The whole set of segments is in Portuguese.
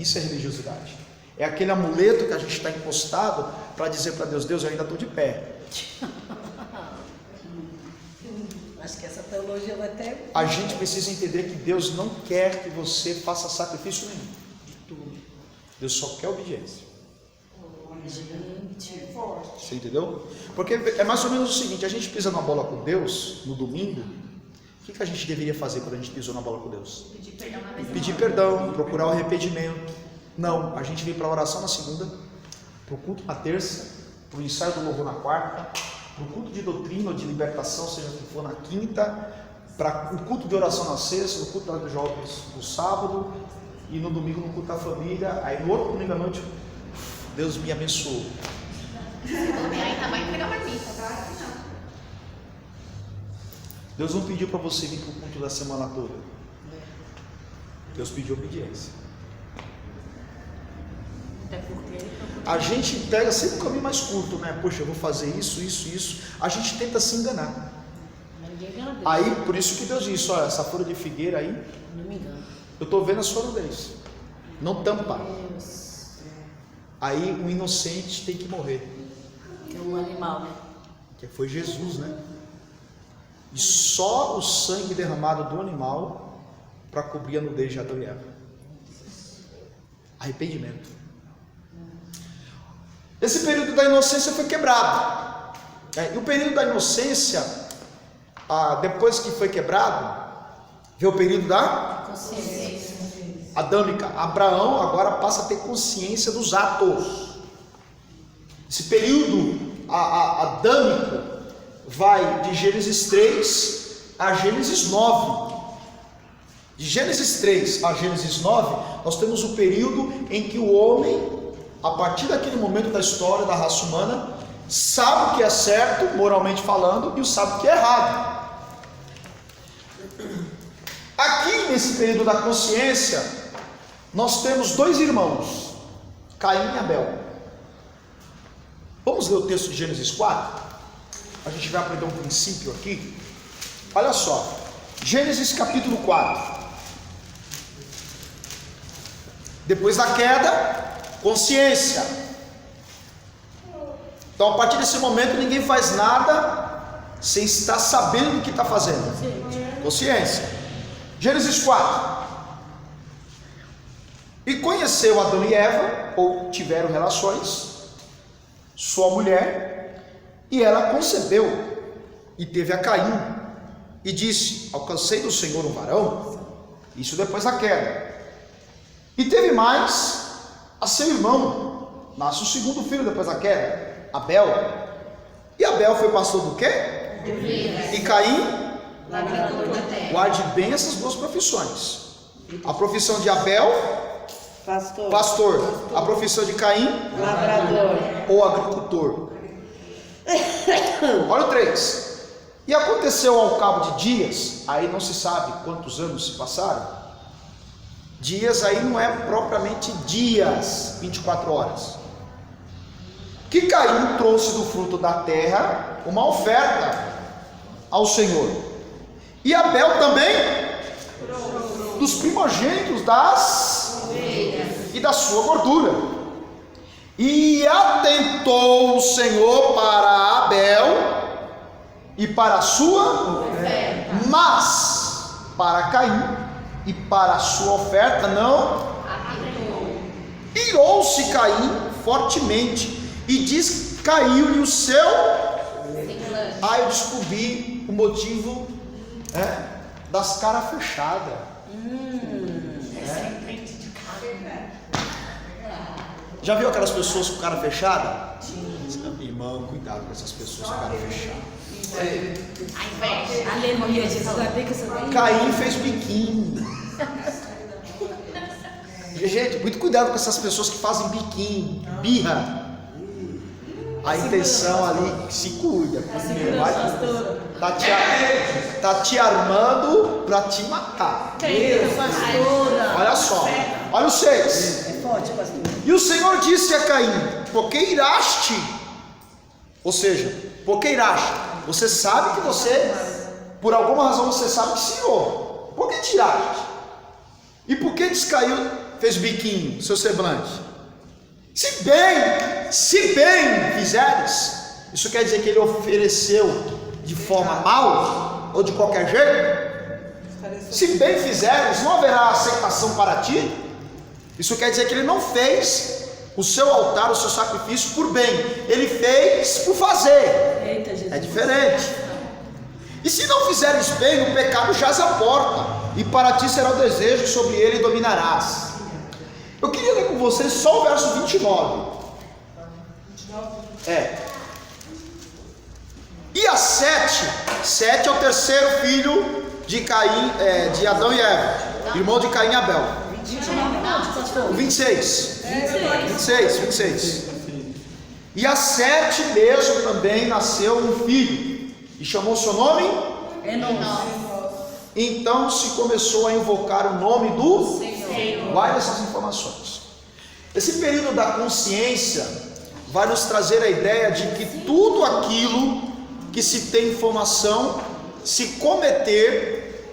Isso é religiosidade. É aquele amuleto que a gente está encostado para dizer para Deus: Deus, eu ainda estou de pé. Acho que essa teologia vai ter... A gente precisa entender que Deus não quer que você faça sacrifício nenhum. Deus só quer obediência. Gente, Você entendeu? Porque é mais ou menos o seguinte: a gente pisa na bola com Deus no domingo. O que a gente deveria fazer quando a gente pisou na bola com Deus? Pedir perdão, procurar o arrependimento. Não, a gente vem para a oração na segunda, para o culto na terça, para o ensaio do louvor na quarta, para o culto de doutrina ou de libertação, seja o que for, na quinta, para o culto de oração na sexta, no culto dos jovens no sábado, e no domingo no culto da família. Aí no outro domingo à noite, Deus me abençoou. Ainda vai entregar para mim, tá? Deus não pediu para você vir para o culto da semana toda. Deus pediu obediência. até porque... A gente pega sempre o caminho mais curto, né? Poxa, eu vou fazer isso. A gente tenta se enganar. Aí, por isso que Deus disse: olha, essa folha de figueira aí, não me engano. eu estou vendo a sua nudez. Não tampa. Aí o inocente tem que morrer. Que é um animal, né? Que foi Jesus, né? E só o sangue derramado do animal para cobrir a nudez de Adão e Eva. Arrependimento. Esse período da inocência foi quebrado. E o período da inocência, depois que foi quebrado, veio o período da Consciência. adâmica. Abraão agora passa a ter consciência dos atos. Esse período adâmico vai de Gênesis 3 a Gênesis 9. De Gênesis 3 a Gênesis 9, nós temos o período em que o homem, a partir daquele momento da história da raça humana, sabe o que é certo, moralmente falando, e sabe o que é errado. Aqui nesse período da consciência, nós temos dois irmãos, Caim e Abel. Vamos ler o texto de Gênesis 4? A gente vai aprender um princípio aqui. Olha só, Gênesis capítulo 4. Depois da queda, consciência. Então, a partir desse momento, ninguém faz nada sem estar sabendo o que está fazendo. Consciência. Gênesis 4. E conheceu Adão e Eva, ou tiveram relações, sua mulher, e ela concebeu, e teve a Caim, e disse: alcancei do Senhor um varão. Isso depois da queda. E teve mais a seu irmão, nasce o segundo filho depois da queda, Abel. E Abel foi pastor do quê? E Caim? Guarde bem essas duas profissões. A profissão de Abel, pastor. A profissão de Caim, Lavrador ou agricultor. Olha o 3. E aconteceu ao cabo de dias, aí não se sabe quantos anos se passaram. Dias aí não é propriamente dias, 24 horas. Que Caim trouxe do fruto da terra uma oferta ao Senhor. E Abel também dos primogênitos das e da sua gordura. E atentou o Senhor para Abel e para a sua oferta, mas para Caim e para a sua oferta não. Irou-se Caim fortemente, e diz: caiu-lhe o seu. Eu descobri o motivo das caras fechadas. Já viu aquelas pessoas com cara fechada? Irmão, cuidado com essas pessoas com cara fechada. Aleluia, Jesus vai ver que você vai... Caim fez biquinho. Gente, muito cuidado com essas pessoas que fazem biquinho, birra. A intenção ali, se cuida. Tá te armando para te matar. Olha só, olha o 6. E o Senhor disse a Caim: porque iraste? Ou seja, porque iraste? Você sabe que você, por alguma razão, você sabe que se irou. Por que tiraste? E por que descaiu fez biquinho, seu semblante? Se bem fizeres, isso quer dizer que ele ofereceu de forma mal ou de qualquer jeito? Se bem fizeres, não haverá aceitação para ti. Isso quer dizer que ele não fez o seu altar, o seu sacrifício por bem, ele fez por fazer. Eita, Jesus. É diferente. E se não fizeres bem, o pecado jaz à porta, e para ti será o desejo, sobre ele dominarás. Eu queria ler com vocês só o verso 29. E a Sete é o terceiro filho de Caim, de Adão e Eva, irmão de Caim e Abel. 26. E a Sete mesmo também nasceu um filho, e chamou seu nome Enos. Então se começou a invocar o nome do Senhor. Guarda essas informações. Esse período da consciência vai nos trazer a ideia de que tudo aquilo que se tem informação, se cometer,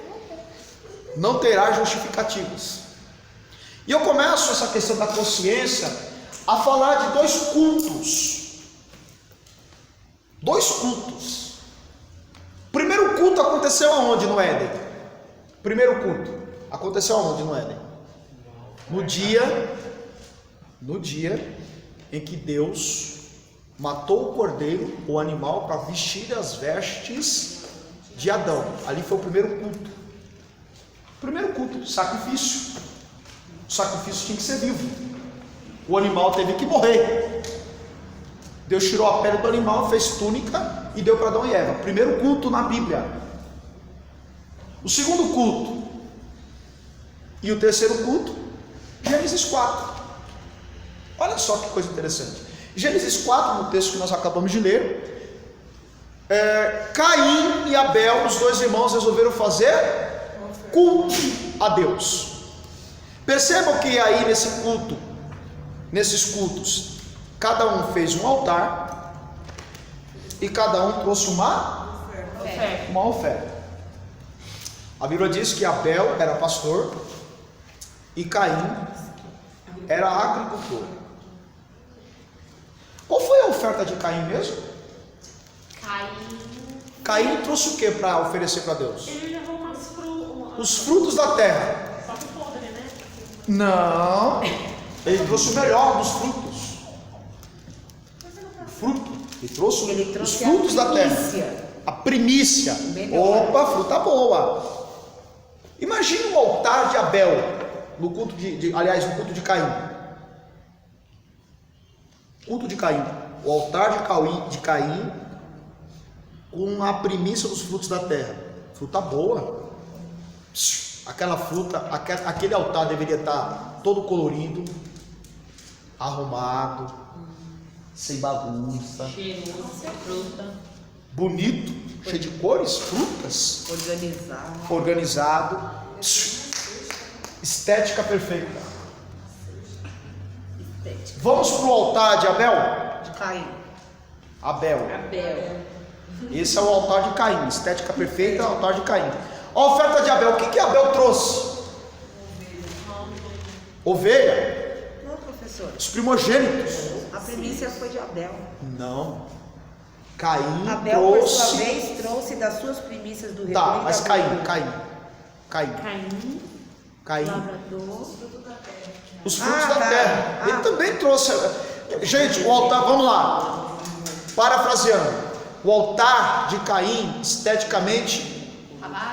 não terá justificativas. E eu começo essa questão da consciência a falar de dois cultos. O primeiro culto aconteceu aonde no Éden? O primeiro culto aconteceu aonde no Éden? No dia em que Deus matou o cordeiro, o animal, para vestir as vestes de Adão. Ali foi o primeiro culto. Sacrifício. O sacrifício tinha que ser vivo. O animal teve que morrer. Deus tirou a pele do animal, fez túnica e deu para Adão e Eva. Primeiro culto na Bíblia. O segundo culto e o terceiro culto, Gênesis 4. Olha só que coisa interessante. Gênesis 4, no texto que nós acabamos de ler, Caim e Abel, os dois irmãos, resolveram fazer culto a Deus. Percebam que aí nesses cultos, cada um fez um altar e cada um trouxe uma oferta. A Bíblia diz que Abel era pastor e Caim era agricultor. Qual foi a oferta de Caim mesmo? Caim trouxe o que para oferecer para Deus? Ele levou Os frutos da terra. Só que podre, né? Não, ele trouxe o melhor dos frutos. Ele trouxe os frutos da terra. A primícia. Opa, fruta boa. Imagine o altar de Abel no culto no culto de Caim. Culto de Caim. O altar de Caim com a primícia dos frutos da terra. Fruta boa. Aquela fruta, aquele altar deveria estar todo colorido, arrumado, sem bagunça, Cheiroso, fruta. bonito, cheio de cores, frutas, organizado, estética perfeita. Vamos para o altar de Abel? De Caim. Abel. Abel. Esse é o altar de Caim, estética perfeita, altar de Caim. A oferta de Abel, o que Abel trouxe? Ovelha. Não, professor. Os primogênitos. A primícia foi de Abel. Não. Caim Abel, por sua trouxe. vez, trouxe das suas primícias do rebanho. Tá, mas da Caim. Lavrador. Os frutos da terra. Ele também trouxe. Gente, o altar, vamos lá. Parafraseando. O altar de Caim, esteticamente,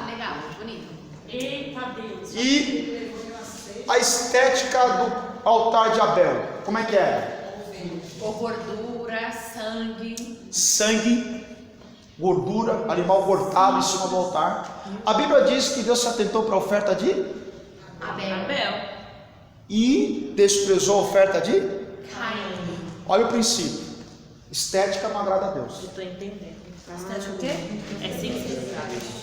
Legal, bonito. Eita Deus. e a estética do altar de Abel, como é que era? Ou gordura, Sangue, gordura, animal cortado em cima do altar. A Bíblia diz que Deus se atentou para a oferta de Abel. e desprezou a oferta de Caim. Olha o princípio. Estética não agrada a Deus. Estou entendendo. Bastante o quê? É sinceridade.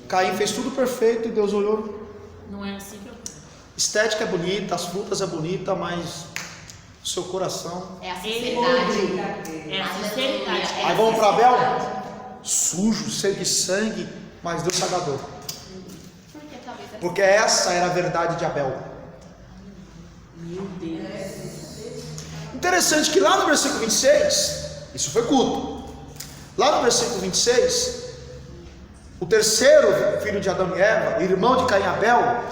Caim fez tudo perfeito e Deus olhou. Não é assim que eu quero. Estética é bonita, as frutas é bonita, mas o seu coração. É a sinceridade. É a sinceridade. Aí vamos para Abel? Sujo, cheio de sangue, mas Deus se agradou. Porque talvez Porque essa era a verdade de Abel. Meu Deus. Interessante que lá no versículo 26, isso foi culto. Lá no versículo 26, o terceiro filho de Adão e Eva, irmão de Caim e Abel,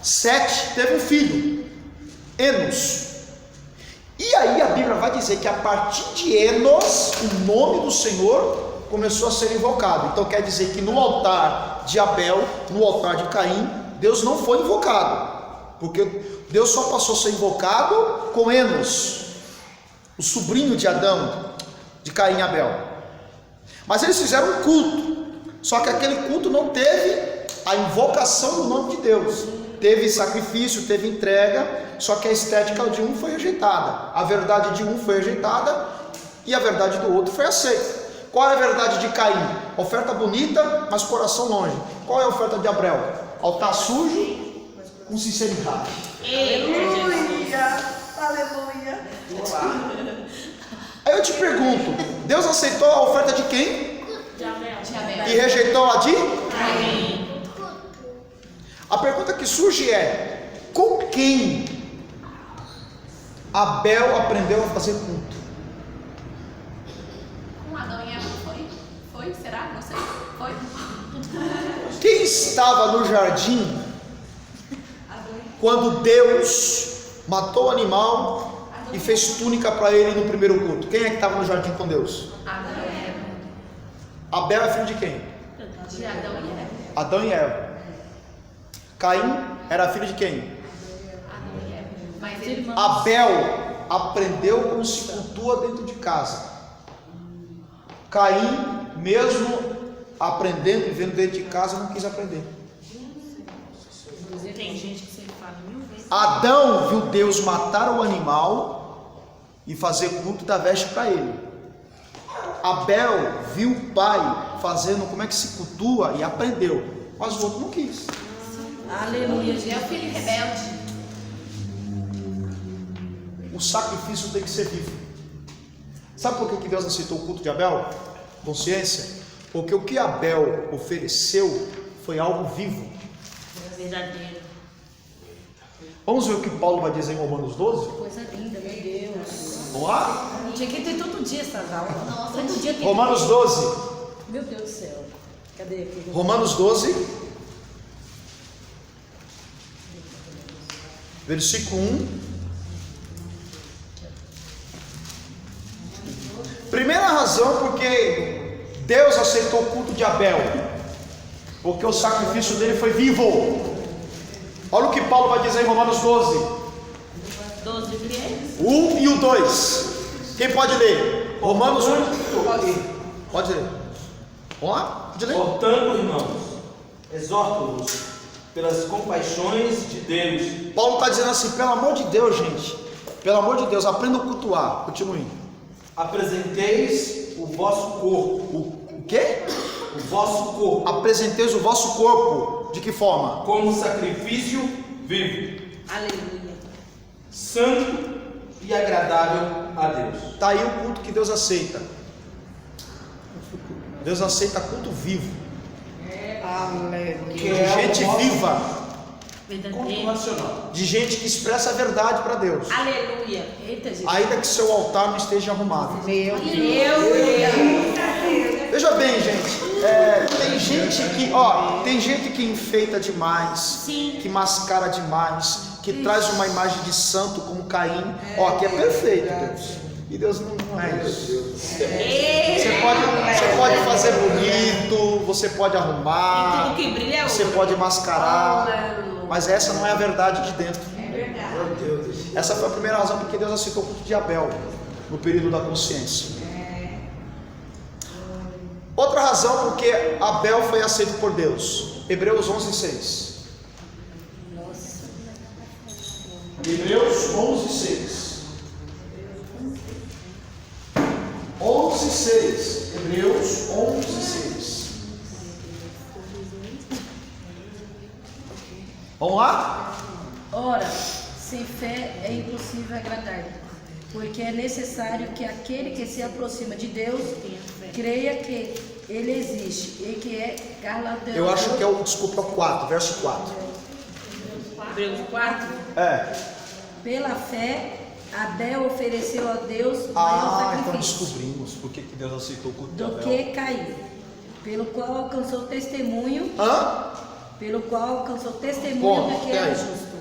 Sete, teve um filho, Enos. E aí a Bíblia vai dizer que a partir de Enos, o nome do Senhor começou a ser invocado. Então quer dizer que no altar de Abel, no altar de Caim, Deus não foi invocado, porque Deus só passou a ser invocado com Enos, o sobrinho de Adão, de Caim e Abel. Mas eles fizeram um culto, só que aquele culto não teve a invocação do nome de Deus. Teve sacrifício, teve entrega, só que a estética de um foi rejeitada, a verdade de um foi rejeitada e a verdade do outro foi aceita. Qual é a verdade de Caim? Oferta bonita, mas coração longe. Qual é a oferta de Abel? Altar sujo, com sinceridade. Aleluia, aleluia. Aí eu te pergunto, Deus aceitou a oferta de quem? De Abel. E rejeitou a de? Amém. A pergunta que surge é: com quem Abel aprendeu a fazer culto? Com Adão e Eva foi? Será? Não sei. Foi? Quem estava no jardim quando Deus matou o animal e fez túnica para ele no primeiro culto? Quem é que estava no jardim com Deus? Adão e Eva. Abel é filho de quem? De Adão e Eva. Adão e Eva. Caim era filho de quem? Adão e Eva. Mas ele... Abel aprendeu como se cultua dentro de casa. Caim, mesmo aprendendo e vendo dentro de casa, não quis aprender. Tem gente que sempre fala 1000 vezes. Adão viu Deus matar o animal e fazer culto, dar veste para ele. Abel viu o pai fazendo como é que se cultua e aprendeu, mas o outro não quis. Aleluia, É o filho rebelde. O sacrifício tem que ser vivo. Sabe por que Deus aceitou o culto de Abel? Consciência? Porque o que Abel ofereceu foi algo vivo. verdadeiro. Vamos ver o que Paulo vai dizer em Romanos 12? Coisa linda, meu Deus. Vamos lá? Tinha que ter todo dia essas aulas. Nossa, Todo dia tem Romanos que 12. ter. Meu Deus do céu. Cadê aqui? Romanos 12, versículo 1. Primeira razão porque Deus aceitou o culto de Abel, porque o sacrifício dele foi vivo. Olha o que Paulo vai dizer em Romanos 12, 12 crianças. 1 e o 2. Quem pode ler? Romanos 1. Pode ler. Vamos lá? Pode ler. Portanto, irmãos, exorto-vos pelas compaixões de Deus. Paulo está dizendo assim: pelo amor de Deus, gente, pelo amor de Deus, aprenda a cultuar. Continue. Apresenteis o vosso corpo. O quê? O vosso corpo. Apresenteis o vosso corpo. De que forma? Como sacrifício vivo, Aleluia. santo e agradável a Deus. Está aí o culto que Deus aceita. Deus aceita culto vivo, Que de é gente o vosso viva, culto Verdadeiro. nacional. de gente que expressa a verdade para Deus, Aleluia. Eita, gente. ainda que seu altar não esteja arrumado. Meu Deus. Veja bem, gente, tem gente que, tem gente que enfeita demais, Sim. que mascara demais, que traz uma imagem de santo como Caim, que é perfeito, Deus. E Deus não é isso. Você pode fazer bonito, você pode arrumar, Tudo que brilha é você ouro. pode mascarar, mas essa não é a verdade de dentro. Essa foi a primeira razão porque Deus aceitou o culto de Abel no período da consciência. Outra razão porque Abel foi aceito por Deus. Hebreus 11:6. Hebreus 11:6. 11:6. Hebreus 11:6. Vamos lá? Ora, sem fé é impossível agradar-lhe, porque é necessário que aquele que se aproxima de Deus creia que Ele existe e que é galardoador. Eu acho que é o 4, verso 4. Hebreus 4. Pela fé, Abel ofereceu a Deus Ah, maior então sacrifício descobrimos por que Deus aceitou o culto de do Abel. que Caim, pelo qual alcançou testemunho, Hã? pelo qual alcançou testemunho Bom, de que era peraí. justo.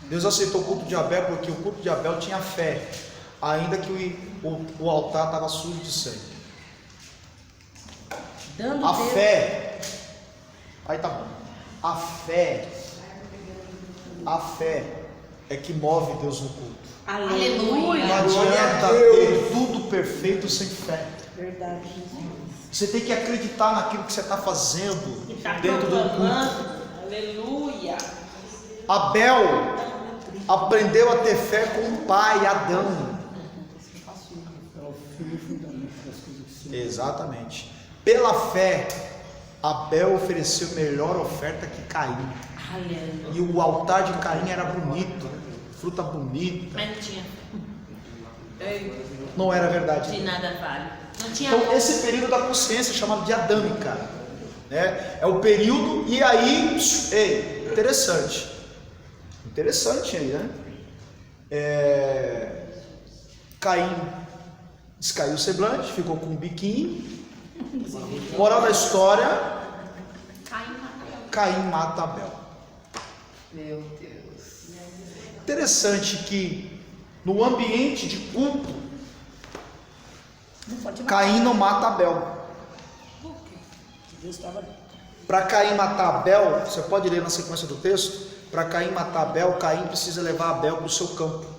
Deus aceitou o culto de Abel porque o culto de Abel tinha fé, ainda que o altar estava sujo de sangue. Dando A Deus, fé, aí tá bom. A fé é que move Deus no culto. Aleluia. Não adianta ter tudo perfeito sem fé. verdade. Você tem que acreditar naquilo que você está fazendo Está dentro do culto. proclamando. Aleluia. Abel aprendeu a ter fé com o pai Adão. Exatamente. Pela fé, Abel ofereceu melhor oferta que Caim. Aleluia. E o altar de Caim era bonito, fruta bonita. Mas não tinha. Não era verdade. De nada vale. Não tinha Então, amor. esse período da consciência é chamado de adâmica, né? É o período, e aí, ei, interessante aí, né? Caim descaiu o semblante, ficou com um biquinho. Moral da história: Caim mata Abel. Meu Deus. Interessante que no ambiente de culto, Não pode matar. Caim não mata Abel. Deus estava ali. Para Caim matar Abel, você pode ler na sequência do texto. Para Caim matar Abel, Caim precisa levar Abel para o seu campo.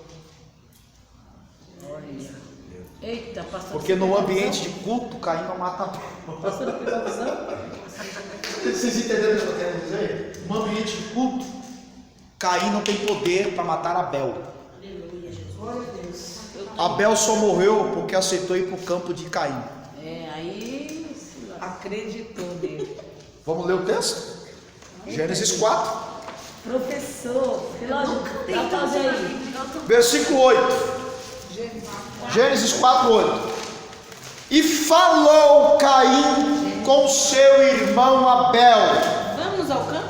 Eita, pastor. Porque no ambiente de culto, Caim não mata Abel. Pastor, pegou a visão? Vocês entenderam o que eu quero dizer? No ambiente de culto, Caim não tem poder para matar Abel. Abel só morreu porque aceitou ir para o campo de Caim. Aí Acreditou nele. Vamos ler o texto? Gênesis 4, professor, dá pausa aí. versículo 8. Gênesis 4, 8. E falou Caim com seu irmão Abel. Vamos ao campo?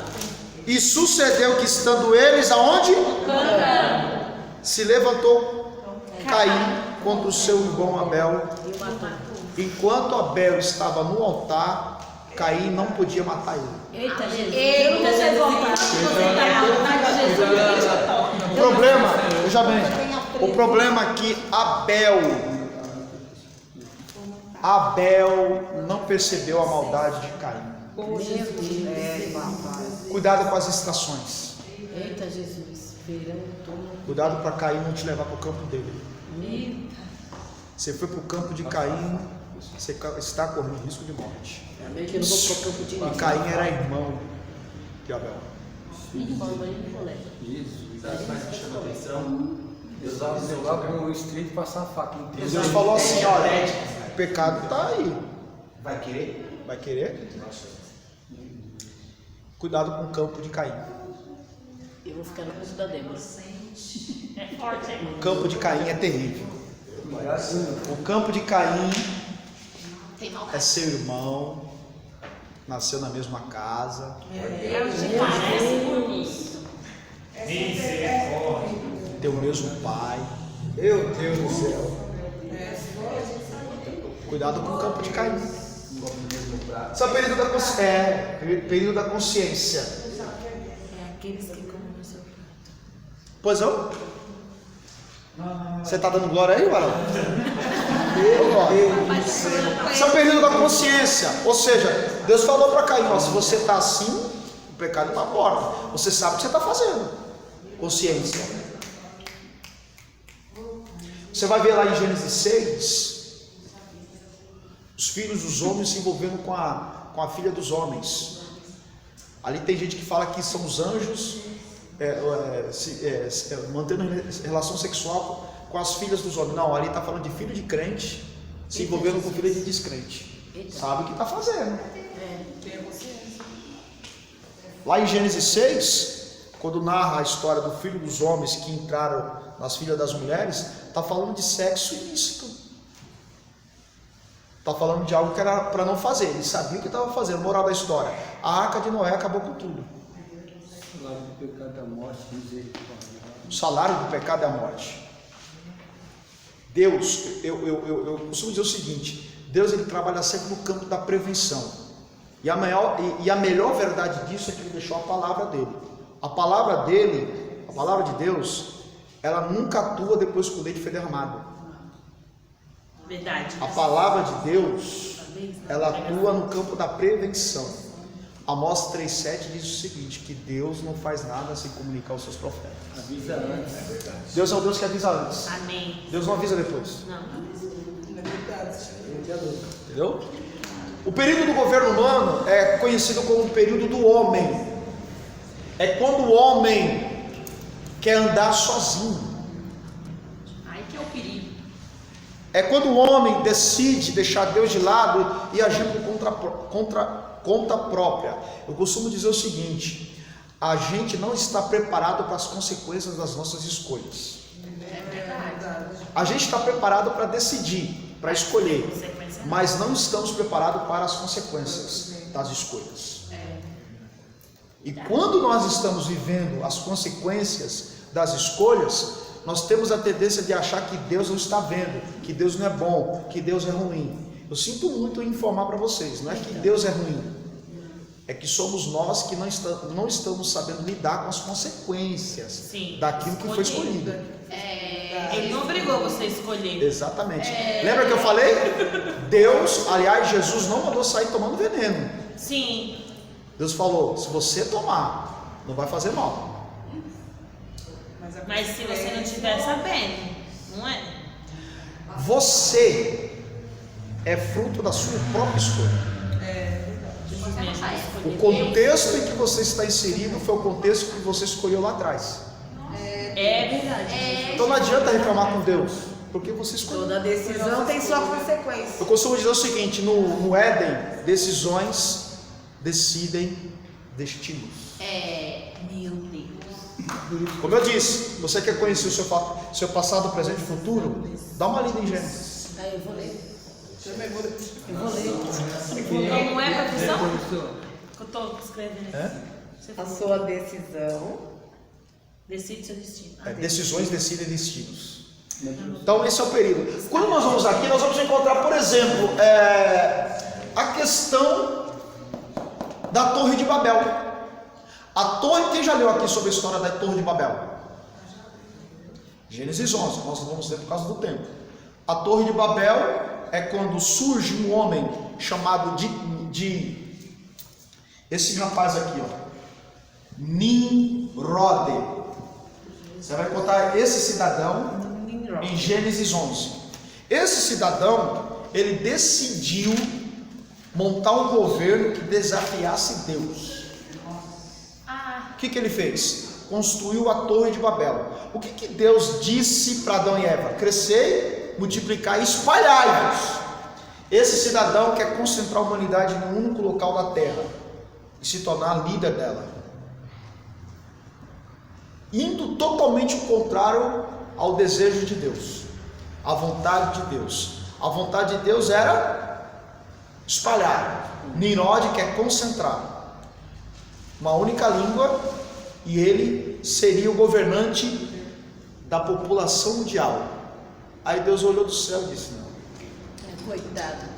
E sucedeu que, estando eles aonde? Campo. Se levantou Caim contra o seu irmão Abel. Enquanto Abel estava no altar, Caim não podia matar ele. Eita, Jesus. Eita, Você voltar. Você está na vontade de Jesus. O problema, veja bem, o problema é que Abel não percebeu a maldade de Caim. Cuidado com as estações. Eita, Jesus. Verão, outono. Cuidado para Caim não te levar para o campo dele. Eita. Você foi para o campo de Caim, você está correndo risco de morte. Amém, que eu não vou pro campo de E Caim era irmão de Abel. Sabe mais que chama atenção? Deus vai usar com o estreito e passar a faca E inteira. Deus falou assim: olha, o pecado está aí. Vai querer? Vai querer? Cuidado com o campo de Caim. Eu vou ficar no curso da Débora. O campo de Caim é terrível. O campo de Caim é seu irmão, nasceu na mesma casa, tem o mesmo pai. Meu Deus do céu. Cuidado com o campo de Caim. Esse é o período da consciência. Período da consciência. É aqueles que comem no seu prato. Pois não? Você está dando glória aí, Barão? Esse é o período da consciência. Ou seja, Deus falou para Caim: ó, se você está assim, o pecado está fora. Você sabe o que você está fazendo. Consciência. Você vai ver lá em Gênesis 6 os filhos dos homens se envolvendo com a filha dos homens. Ali tem gente que fala que são os anjos mantendo relação sexual com as filhas dos homens. Não, ali está falando de filho de crente se envolvendo com filha de descrente. Sabe o que está fazendo. Lá em Gênesis 6, quando narra a história do filho dos homens que entraram nas filhas das mulheres, está falando de sexo ilícito. Está falando de algo que era para não fazer. Ele sabia o que estava fazendo. Moral da história: a arca de Noé acabou com tudo. salário do pecado da morte, misericórdia. O salário do pecado é a morte. Deus, eu costumo dizer o seguinte: Deus ele trabalha sempre no campo da prevenção. E a melhor verdade disso é que ele deixou a palavra dele. A palavra dele, a palavra de Deus, ela nunca atua depois que o leite foi derramado. Verdade. A palavra de Deus, ela atua no campo da prevenção. Amós 3,7 diz o seguinte: que Deus não faz nada sem comunicar aos seus profetas. Avisa antes. Deus é o Deus que avisa antes. Amém. Deus não avisa depois. Não. Entendeu? O período do governo humano é conhecido como o período do homem. É quando o homem quer andar sozinho. Aí que é o perigo. É quando o homem decide deixar Deus de lado e agir por conta própria. Eu costumo dizer o seguinte: a gente não está preparado para as consequências das nossas escolhas. A gente está preparado para decidir, para escolher, mas não estamos preparados para as consequências das escolhas. E quando nós estamos vivendo as consequências das escolhas, nós temos a tendência de achar que Deus não está vendo, que Deus não é bom, que Deus é ruim. Eu sinto muito em informar para vocês, não é que Deus é ruim, é que somos nós que não estamos sabendo lidar com as consequências daquilo que foi escolhido. Ele não obrigou você a escolher. Exatamente. Lembra que eu falei? Deus, aliás, Jesus não mandou sair tomando veneno. Sim. Deus falou: se você tomar, não vai fazer mal. Mas se você não estiver sabendo, não é? Você é fruto da sua própria escolha. Jesus mesmo O escolheu. contexto em que você está inserido foi o contexto que você escolheu lá atrás. É verdade. Então não adianta reclamar com Deus, porque você escolheu. Toda decisão tem sua consequência. Eu costumo dizer o seguinte: no Éden, decisões decidem destinos. Meu Deus. Como eu disse, você quer conhecer o seu passado, presente e futuro? Dá uma lida em Gênesis. Aí eu vou ler. Como é a profissão? Que eu estou escrevendo aqui. Você A falou. sua decisão. Decide seu destino. Decisões decidem destinos. Então esse é o período. Quando nós vamos aqui, nós vamos encontrar, por exemplo, a questão da Torre de Babel. A torre, quem já leu aqui sobre a história da Torre de Babel? Gênesis 11, nós não vamos ler por causa do tempo. A Torre de Babel é quando surge um homem chamado de esse rapaz aqui, ó, Nimrod. Você vai encontrar esse cidadão em Gênesis 11. Esse cidadão, ele decidiu montar um governo que desafiasse Deus. O que ele fez? Construiu a Torre de Babel. O que Deus disse para Adão e Eva? Crescei, multiplicar e espalhai-vos. Esse cidadão quer concentrar a humanidade em um único local da terra e se tornar líder dela, indo totalmente o contrário ao desejo de Deus, à vontade de Deus. A vontade de Deus era espalhar. Nimrod quer concentrar uma única língua e ele seria o governante da população mundial. Aí Deus olhou do céu e disse: não. Coitado.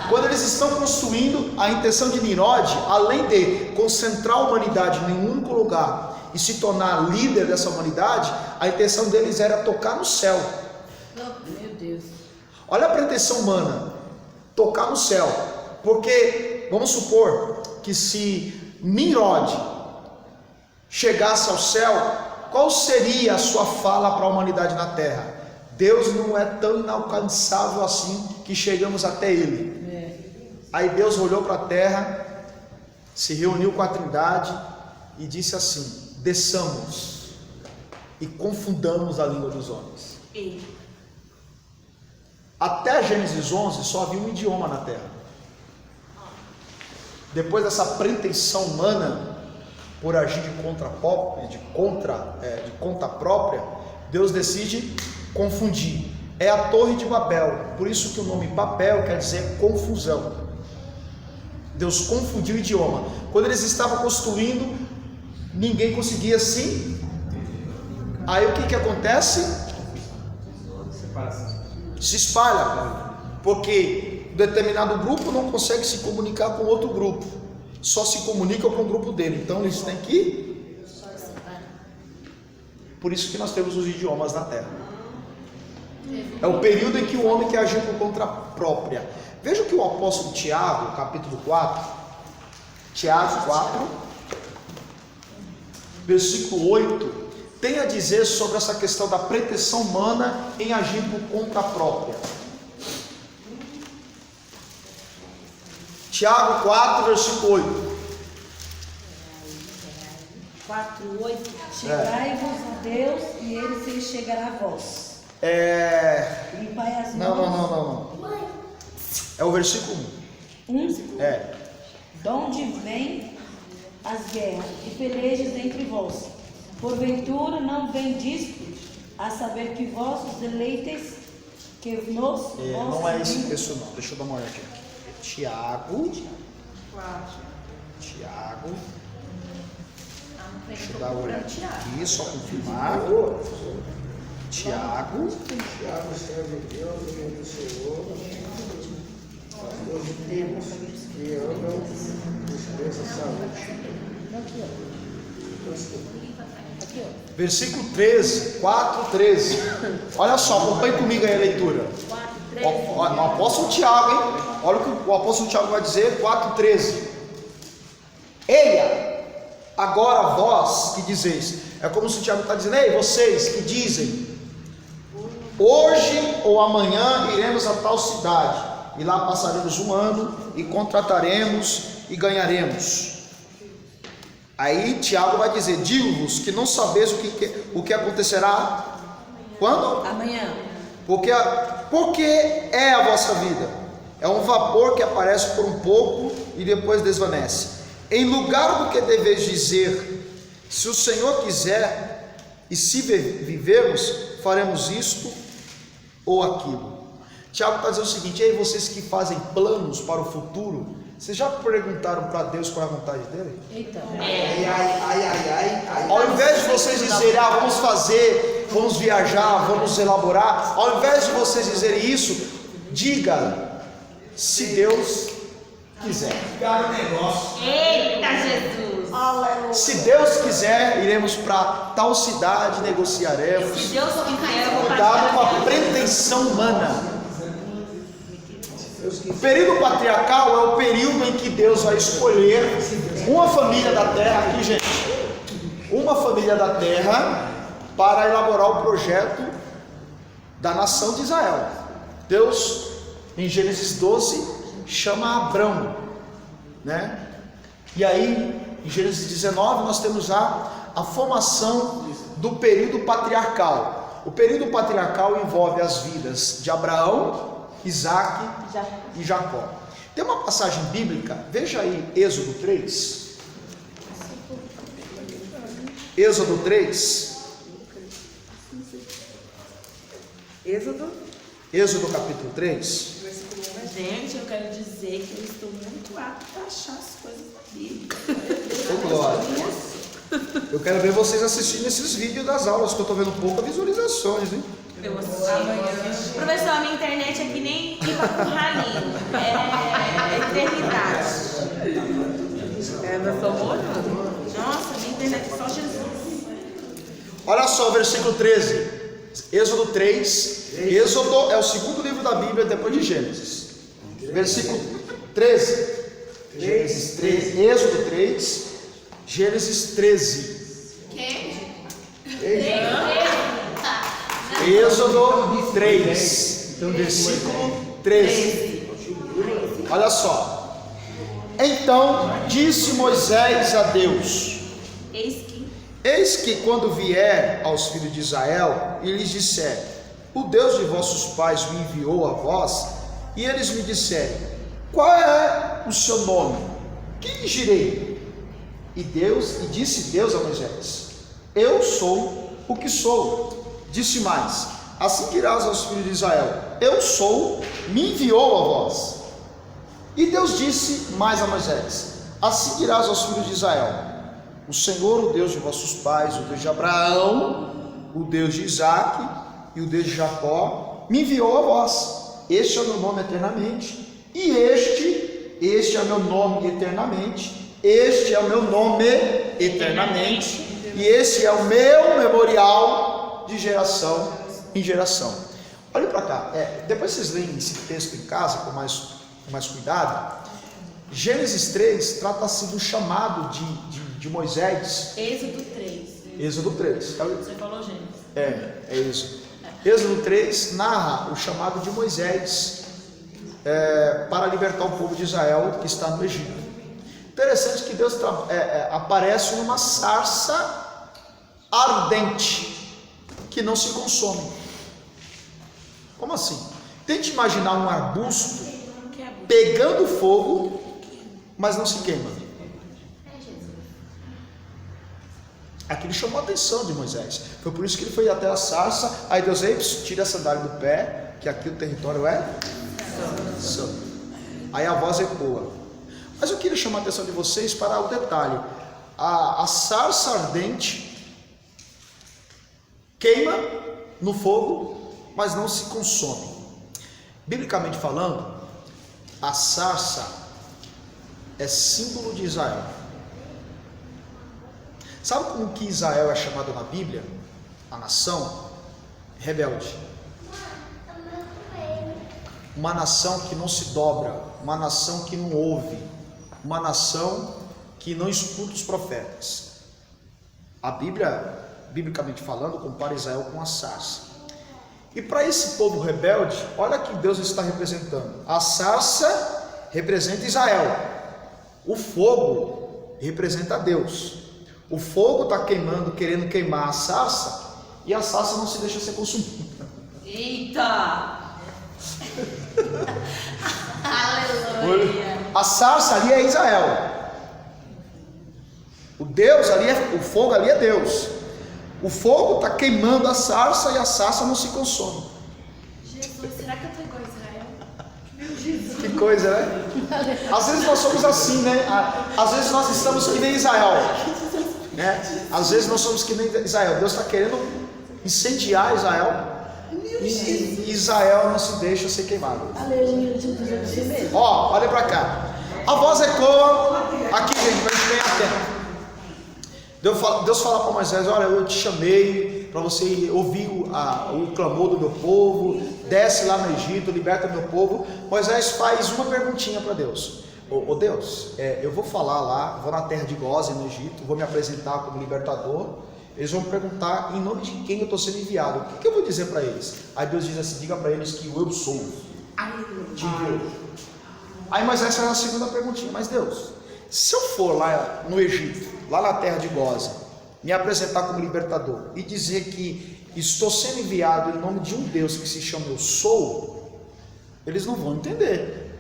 Quando eles estão construindo, a intenção de Nimrod, além de concentrar a humanidade em um único lugar e se tornar líder dessa humanidade, a intenção deles era tocar no céu. Meu Deus. Olha a pretensão humana, tocar no céu. Porque, vamos supor que se Nimrod chegasse ao céu, qual seria a sua fala para a humanidade na terra? Deus não é tão inalcançável assim que chegamos até Ele. Aí Deus olhou para a terra, se reuniu com a Trindade e disse assim: desçamos e confundamos a língua dos homens. Até Gênesis 11 só havia um idioma na terra. Depois dessa pretensão humana, por agir de conta própria, Deus decide confundir. É a Torre de Babel, por isso que o nome Babel quer dizer confusão. Deus confundiu o idioma. Quando eles estavam construindo ninguém conseguia sim. Aí o que acontece? Se espalha, porque determinado grupo não consegue se comunicar com outro grupo, só se comunica com o grupo dele, então eles têm que... Por isso que nós temos os idiomas na Terra. É o período em que o homem quer agir por conta própria. Veja o que o apóstolo Tiago, capítulo 4, Tiago 4, versículo 8, tem a dizer sobre essa questão da pretensão humana em agir por conta própria. Tiago 4, versículo 8. 4:8. Chegai-vos a Deus e Ele se chegará a vós. Limpai as mãos. Não. É o versículo 1. De onde vêm as guerras e pelejas entre vós? Porventura não vendes a saber que vossos deleites que nos... Não é esse texto não, deixa eu dar uma olhadinha. Tiago. Deixa eu dar uma olhadinha aqui, só confirmar. Tiago serve Deus e do Senhor, os vivos que andam despreça saúde. Versículo 13, 4:13. Olha só, acompanhe comigo aí a leitura. O apóstolo Tiago, hein? Olha o que o apóstolo Tiago vai dizer, 4:13. Eia, agora vós que dizeis. É como se o Tiago está dizendo: ei, vocês que dizem, hoje ou amanhã iremos a tal cidade, e lá passaremos um ano, e contrataremos e ganharemos. Aí Tiago vai dizer: digo-vos que não sabeis o que acontecerá quando? Amanhã. Porque é a vossa vida. É um vapor que aparece por um pouco e depois desvanece. Em lugar do que deveis dizer, se o Senhor quiser, e se vivermos, faremos isto ou aquilo. Tiago está dizendo o seguinte: ei, vocês que fazem planos para o futuro, vocês já perguntaram para Deus qual é a vontade dele? Eita. Ao invés de vocês dizerem, vamos fazer, vamos viajar, vamos elaborar, ao invés de vocês dizerem isso, diga, se Deus quiser. Eita, Jesus! Se Deus quiser, iremos para tal cidade, negociaremos. Se Deus quiser, eu vou Cuidado com a pretensão humana. O período patriarcal é o período em que Deus vai escolher uma família da terra, aqui gente, uma família da terra, para elaborar o projeto da nação de Israel. Deus, em Gênesis 12, chama Abrão, né? E aí, em Gênesis 19, nós temos a formação do período patriarcal. O período patriarcal envolve as vidas de Abraão, Isaac e Jacó. Tem uma passagem bíblica, veja aí Êxodo 3. Êxodo 3. Êxodo capítulo 3. Gente, eu quero dizer que eu estou muito apta a achar as coisas da Bíblia. Ô, glória. Eu quero ver vocês assistindo esses vídeos das aulas, que eu estou vendo poucas visualizações, hein? Eu assisti. Professor, a minha internet é que nem ir para o ralinho. É eternidade. Nós estamos orando. Nossa, minha internet é só Jesus. Olha só o versículo 13. Êxodo 3. Êxodo é o segundo livro da Bíblia depois de Gênesis. Versículo 13. Gênesis 13. Êxodo 3. Gênesis 13. Êxodo 3, versículo 13. Olha só. Então disse Moisés a Deus: Eis que quando vier aos filhos de Israel e lhes disser: o Deus de vossos pais me enviou a vós, e eles me disserem: qual é o seu nome? Que lhes direi? E disse Deus a Moisés: eu sou o que sou. Disse mais: assim dirás aos filhos de Israel: eu sou, me enviou a vós. E Deus disse mais a Moisés: assim dirás aos filhos de Israel: o Senhor, o Deus de vossos pais, o Deus de Abraão, o Deus de Isaque e o Deus de Jacó, me enviou a vós. Este é o meu nome eternamente, e este é o meu nome eternamente, este é o meu nome eternamente, e esse é o meu memorial de geração em geração. Olha para cá, depois vocês leem esse texto em casa com mais cuidado. Gênesis 3 trata-se do chamado de Moisés. Êxodo 3. Êxodo 3. Você falou Gênesis. É Êxodo. Êxodo 3 narra o chamado de Moisés para libertar o povo de Israel que está no Egito. Interessante que Deus aparece numa sarça ardente que não se consome. Como assim? Tente imaginar um arbusto pegando fogo, mas não se queima. Aquilo chamou a atenção de Moisés. Foi por isso que ele foi até a sarça. Aí Deus, tira a sandália do pé, que aqui o território é santo. Aí a voz ecoa. Mas eu queria chamar a atenção de vocês para o detalhe. A sarça ardente queima no fogo, mas não se consome. Biblicamente falando, a sarça é símbolo de Israel. Sabe como que Israel é chamado na Bíblia? A nação rebelde. Uma nação que não se dobra, uma nação que não ouve, uma nação que não escuta os profetas. A Bíblia, biblicamente falando, compara Israel com a sarça. E para esse povo rebelde, olha que Deus está representando. A sarça representa Israel. O fogo representa Deus. O fogo está queimando, querendo queimar a sarça, e a sarça não se deixa ser consumida. Eita! Aleluia! A sarça ali é Israel. O Deus ali o fogo ali é Deus. O fogo está queimando a sarça e a sarça não se consome. Jesus, será que eu tô igual a Israel? Que coisa, né? Às vezes nós somos assim, né? Às vezes nós estamos que nem Israel, né? Às vezes nós somos que nem Israel. Deus está querendo incendiar Israel e Israel não se deixa ser queimado. Aleluia, Jesus é você mesmo. Ó, olha para cá. A voz ecoa aqui, gente, para a gente ganhar tempo. Deus fala para Moisés: olha, eu te chamei para você ouvir o clamor do meu povo, desce lá no Egito, liberta meu povo. Moisés faz uma perguntinha para Deus: ô Deus, eu vou falar lá, vou na terra de Gósen, no Egito, vou me apresentar como libertador. Eles vão perguntar em nome de quem eu estou sendo enviado. O que eu vou dizer para eles? Aí Deus diz assim: diga para eles que eu sou te enviou. Aí Moisés faz a segunda perguntinha: mas Deus, se eu for lá no Egito, lá na terra de Gósen, me apresentar como libertador e dizer que estou sendo enviado em nome de um Deus que se chama Eu Sou, eles não vão entender,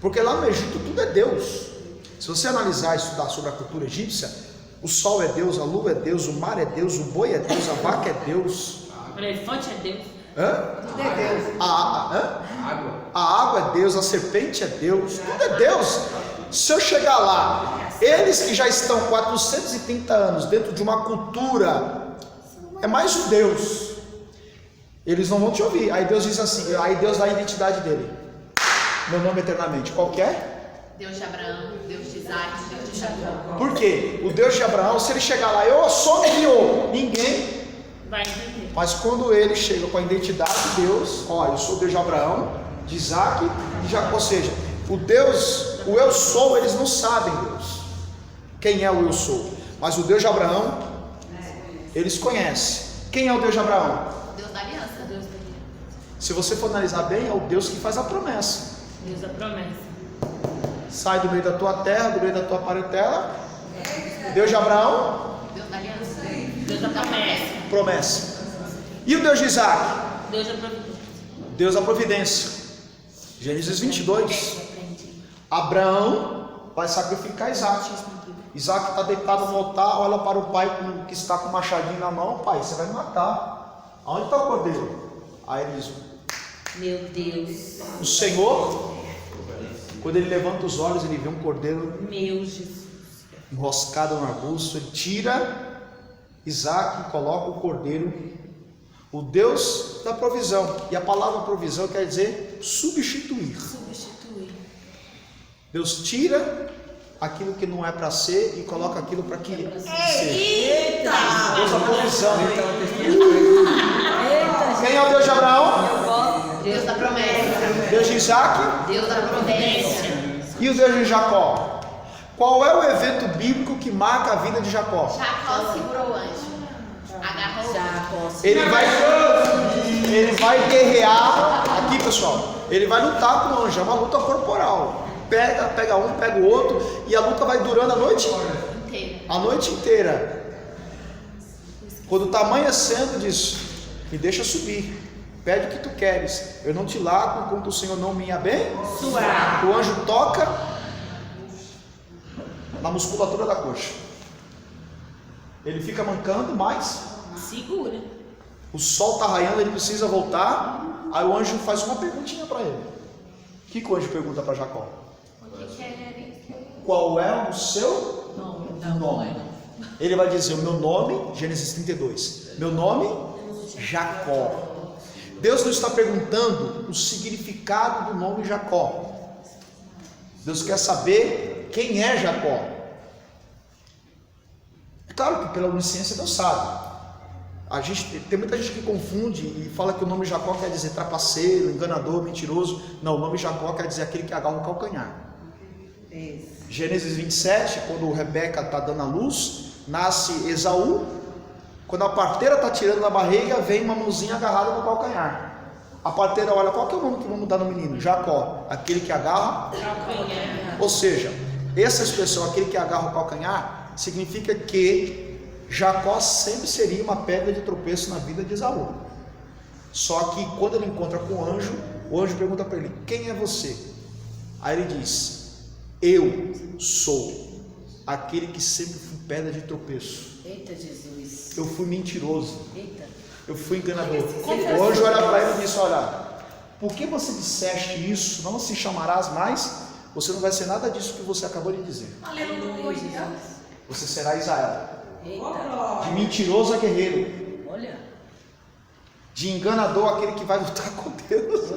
porque lá no Egito tudo é Deus. Se você analisar e estudar sobre a cultura egípcia, o sol é Deus, a lua é Deus, o mar é Deus, o boi é Deus, a vaca é Deus, O elefante é Deus. Tudo é Deus. a água é Deus, a serpente é Deus, tudo é Deus. Se eu chegar lá, eles que já estão 430 anos dentro de uma cultura, é mais um Deus, eles não vão te ouvir. Aí Deus diz assim, aí Deus dá a identidade dele: meu nome eternamente, qual que é? Deus de Abraão, Deus de Isaac, Deus de Jacó. Por quê? O Deus de Abraão, se ele chegar lá, eu sou me enviou, ninguém Vai entender. Mas quando ele chega com a identidade de Deus, ó, eu sou o Deus de Abraão, de Isaac e de Jacó, ou seja, o Deus, o eu sou, eles não sabem Deus, quem é o eu sou, mas o Deus de Abraão, eles conhecem. Quem é o Deus de Abraão? Deus da aliança. Deus da aliança. Se você for analisar bem, é o Deus que faz a promessa. Deus da promessa. Sai do meio da tua terra, do meio da tua parentela. O Deus de Abraão, Deus da aliança. Deus da promessa. promessa. E o Deus de Isaac? Deus da providência. Deus da providência. Gênesis 22. Abraão vai sacrificar Isaac. Isaac está deitado no altar, olha para o pai que está com o machadinho na mão: pai, você vai me matar. Aonde está o cordeiro? Aí ele diz: Meu Deus. o Senhor, quando ele levanta os olhos, ele vê um cordeiro Meu Jesus. enroscada no arbusto, ele tira Isaac e coloca o cordeiro, o Deus da provisão. E a palavra provisão quer dizer substituir. Deus tira aquilo que não é para ser e coloca aquilo para que seja. Eita! Deus da provisão. Quem é o Deus de Abraão? Deus da promessa. Deus de Isaac? Deus da providência. E o Deus de Jacó? Qual é o evento bíblico que marca a vida de Jacó? Jacó segurou o anjo. Agarrou o anjo. Ele vai guerrear. Aqui, pessoal, ele vai lutar com o anjo. É uma luta corporal. Pega um, pega o outro, e a luta vai durando a noite inteira. Quando está amanhecendo, diz: me deixa subir, pede o que tu queres, eu não te largo enquanto o Senhor não me abençoar. O anjo toca na musculatura da coxa, ele fica mancando, mas Segura. o sol está raiando, ele precisa voltar. Aí o anjo faz uma perguntinha para ele. O que o anjo pergunta para Jacó? Qual é o seu nome? Ele vai dizer: o meu nome, Gênesis 32, meu nome, Jacó. Deus não está perguntando o significado do nome Jacó. Deus quer saber quem é Jacó. É claro que pela onisciência Deus sabe. Tem muita gente que confunde e fala que o nome Jacó quer dizer trapaceiro, enganador, mentiroso. Não, o nome Jacó quer dizer aquele que agarra o calcanhar. Gênesis 27, quando Rebeca está dando a luz, nasce Esaú. Quando a parteira está tirando da barriga, vem uma mãozinha agarrada no calcanhar. A parteira olha: qual que é o nome que vamos dar no menino? Jacó, aquele que agarra calcanhar. Ou seja, essa expressão, aquele que agarra o calcanhar, significa que Jacó sempre seria uma pedra de tropeço na vida de Esaú. Só que quando ele encontra com o anjo pergunta para ele: quem é você? Aí ele diz: eu sou aquele que sempre fui pedra de tropeço. Eita Jesus. Eu fui mentiroso. Eita. Eu fui enganador. O anjo olha para ele e diz: olha, por que você disseste isso? Não se chamarás mais. Você não vai ser nada disso que você acabou de dizer. Aleluia, Jesus. Você será Israel. Eita. De mentiroso a guerreiro. Olha. De enganador aquele que vai lutar com Deus.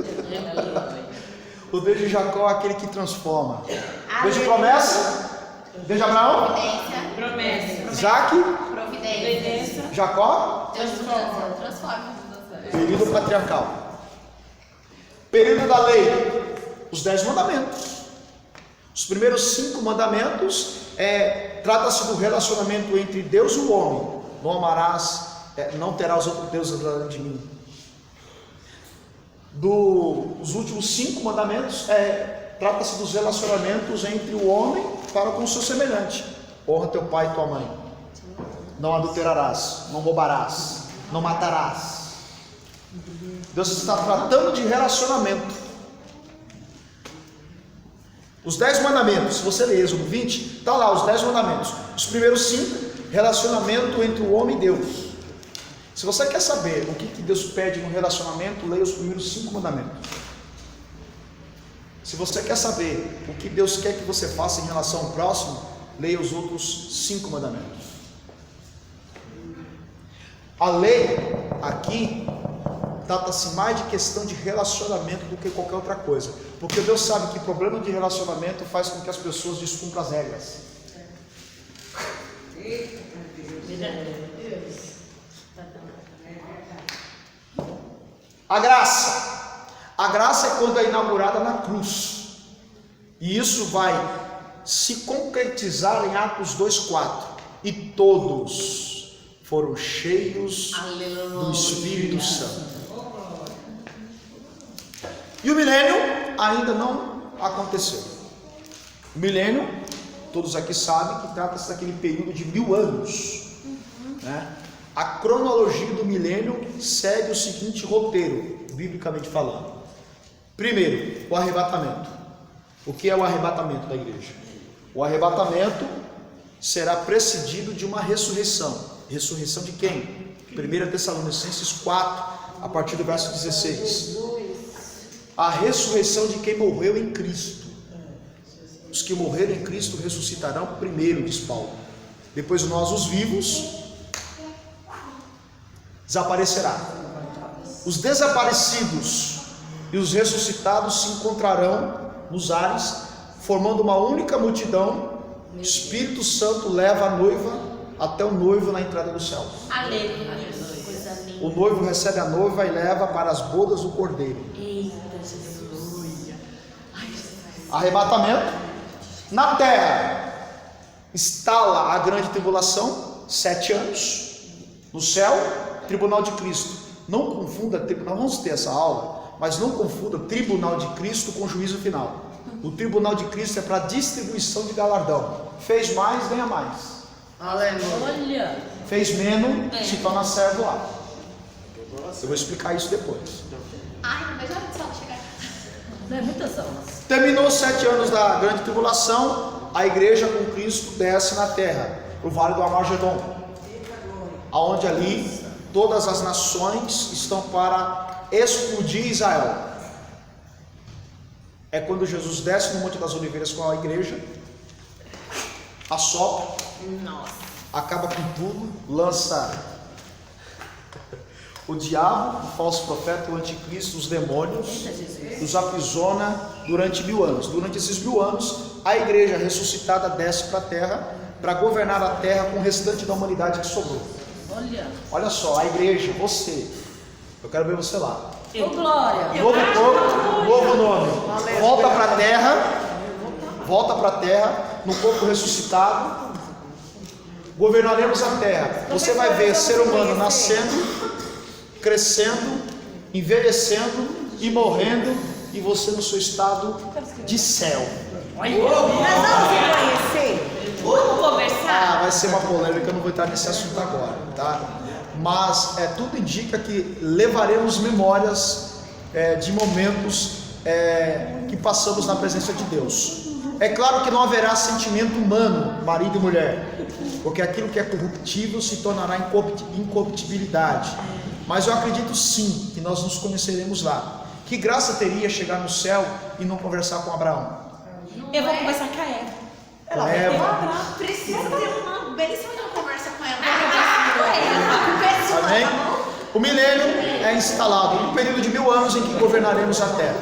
O Deus de Jacó é aquele que transforma. Deus de promessa. Deus de Abraão. Promessa. Isaac. Providência. Jacó. Deus transforma. Período patriarcal. Período da lei. Os 10 mandamentos. Os primeiros 5 mandamentos trata-se do relacionamento entre Deus e o homem. Não amarás, não terás outro Deus além de mim. Os últimos 5 mandamentos trata-se dos relacionamentos entre o homem para com o seu semelhante. Honra teu pai e tua mãe. Não adulterarás, não roubarás, não matarás. Deus está tratando de relacionamento. Os 10 mandamentos, se você ler Êxodo 20, está lá os 10 mandamentos. Os primeiros 5, relacionamento entre o homem e Deus. Se você quer saber o que Deus pede no relacionamento, leia os primeiros 5 mandamentos. Se você quer saber o que Deus quer que você faça em relação ao próximo, leia os outros 5 mandamentos. A lei aqui trata-se mais de questão de relacionamento do que qualquer outra coisa, porque Deus sabe que problema de relacionamento faz com que as pessoas descumpram as regras. A graça é quando é inaugurada na cruz, e isso vai se concretizar em Atos 2:4, e todos foram cheios do Espírito Santo. E o milênio ainda não aconteceu. O milênio, todos aqui sabem que trata-se daquele período de 1000 anos, né? A cronologia do milênio segue o seguinte roteiro, biblicamente falando. Primeiro, o arrebatamento. O que é o arrebatamento da igreja? O arrebatamento será precedido de uma ressurreição. Ressurreição de quem? 1 Tessalonicenses 4, a partir do verso 16. A ressurreição de quem morreu em Cristo. os que morreram em Cristo ressuscitarão primeiro, diz Paulo. Depois nós, os vivos, desaparecerá. Os desaparecidos e os ressuscitados se encontrarão nos ares, formando uma única multidão. O Espírito Santo leva a noiva até o noivo na entrada do céu. Aleluia. Coisa linda. O noivo recebe a noiva e leva para as bodas do cordeiro. Eita, Jesus. Arrebatamento. Na terra instala a grande tribulação, 7 anos. No céu, tribunal de Cristo. Não confunda, nós vamos ter essa aula, mas não confunda tribunal de Cristo com juízo final. O tribunal de Cristo é para distribuição de galardão. Fez mais, ganha mais. Olha. Fez menos, se torna servo lá. Eu vou explicar isso depois. Ai, não vejo a hora de só chegar. Não é muitas aulas. Terminou os 7 anos da grande tribulação, a igreja com Cristo desce na terra, o vale do Armagedon, aonde ali todas as nações estão para explodir Israel. É quando Jesus desce no Monte das Oliveiras com a igreja, assopra, acaba com tudo, lança o diabo, o falso profeta, o anticristo, os demônios, os aprisiona durante 1000 anos. Durante esses 1000 anos, a igreja ressuscitada desce para a terra, para governar a terra com o restante da humanidade que sobrou. Olha só, a igreja, você, eu quero ver você lá. Ô, glória. Novo corpo, novo nome. Volta para a terra, no corpo ressuscitado. Governaremos a terra. Você vai ver ser humano nascendo, crescendo, envelhecendo e morrendo, e você no seu estado de céu. Vamos conversar? Vai ser uma polêmica, eu não vou entrar nesse assunto agora, tá? Mas tudo indica que levaremos memórias de momentos que passamos na presença de Deus. É claro que não haverá sentimento humano, marido e mulher, porque aquilo que é corruptível se tornará incorruptibilidade. Mas eu acredito sim que nós nos conheceremos lá. Que graça teria chegar no céu e não conversar com Abraão? Eu vou conversar com a Eva. Precisa ter uma belíssima conversa com ela. Amém? O milênio é instalado, um período de 1000 anos em que governaremos a terra.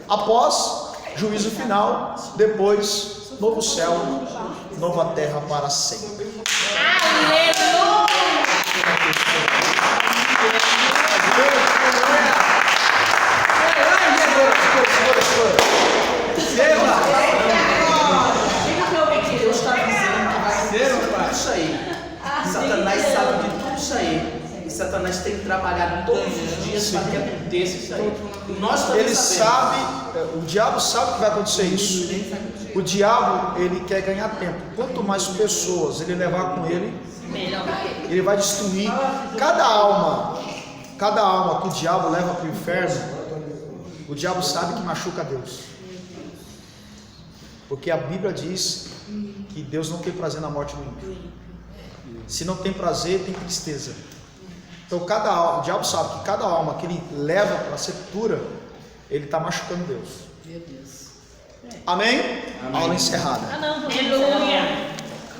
Após, juízo final, depois, novo céu, nova terra para sempre. Aleluia! Deus está dizendo que vai ser tudo isso aí. Satanás sabe de tudo isso aí. E Satanás tem trabalhado todos os dias para que aconteça isso aí. E nós também Ele sabe, o diabo sabe que vai acontecer isso. O diabo, ele quer ganhar tempo. Quanto mais pessoas ele levar com ele, ele vai destruir cada alma que o diabo leva para o inferno. O diabo sabe que machuca Deus, porque a Bíblia diz que Deus não tem prazer na morte do ímpio. Se não tem prazer, tem tristeza. Então o diabo sabe que cada alma que ele leva para a sepultura, ele está machucando Deus. Amém? Aula encerrada. Aleluia!